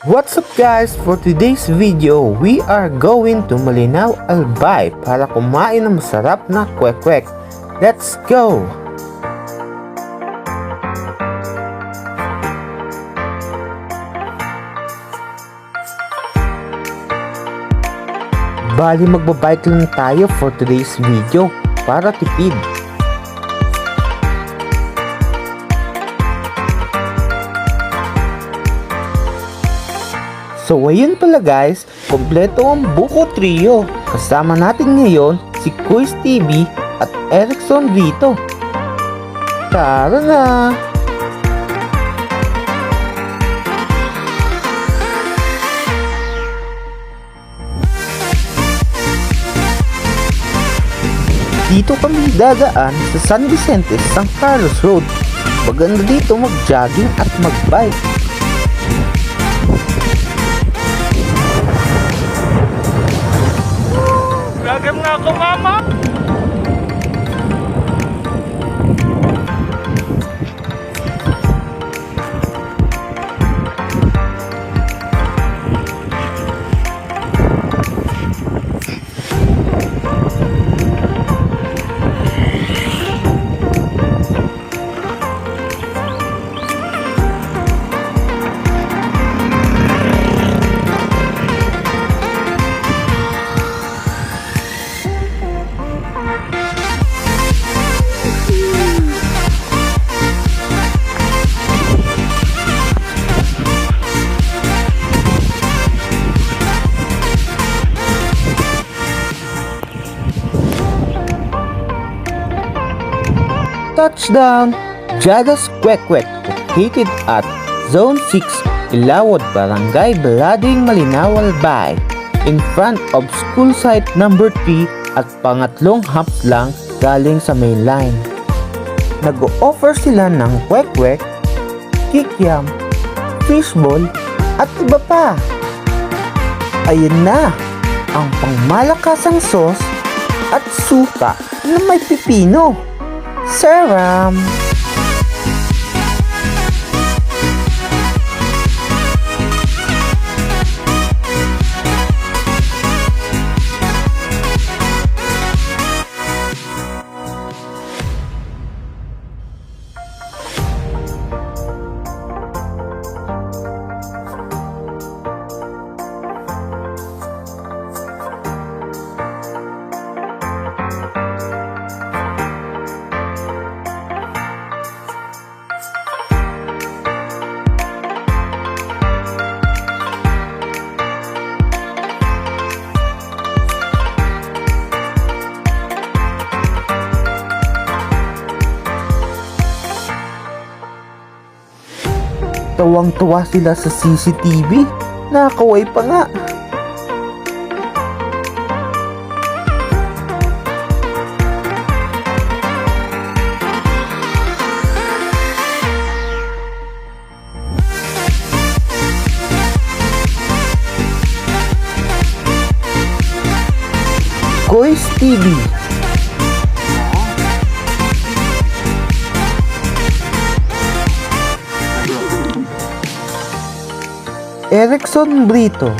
What's up guys? For today's video, we are going to Malinaw, Albay para kumain ng masarap na kwek-kwek. Let's go! Bali magbabike lang tayo for today's video para tipid. So ayun pala guys, kompleto ang buko trio. Kasama natin ngayon si Kwek TV at Erickson dito. Tara na! Dito kami dadaan sa San Vicente, San Carlos Road. Maganda dito mag-jogging at mag-bike. Gagam nga ako, mama! Touchdown! Jada's Kwek located at Zone 6, Ilawod, Barangay Balading, Malinaw, Albay. In front of school site number 3 at pangatlong hops lang galing sa main line. Nag-o-offer sila ng kwek, kikiam, fishball at iba pa. Ayun na, ang pangmalakasang sauce at suka na may pipino. Saram! Tawang-tuwa sila sa CCTV. Nakakaway pa nga. Kwek TV. Erickson Brito.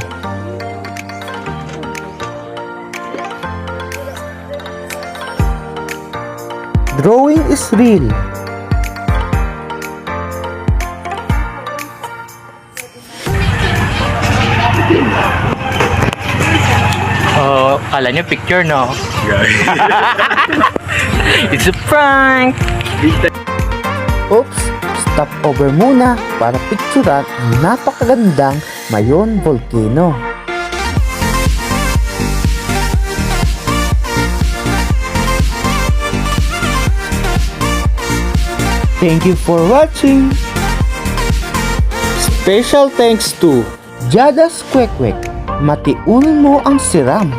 Drawing is real. Oh, kala nyo picture, no? It's a prank! Oops! Stop over muna para picturean ang napakagandang Mayon Volcano. Thank you for watching! Special thanks to Jada's Kwek, matiunan mo ang siram.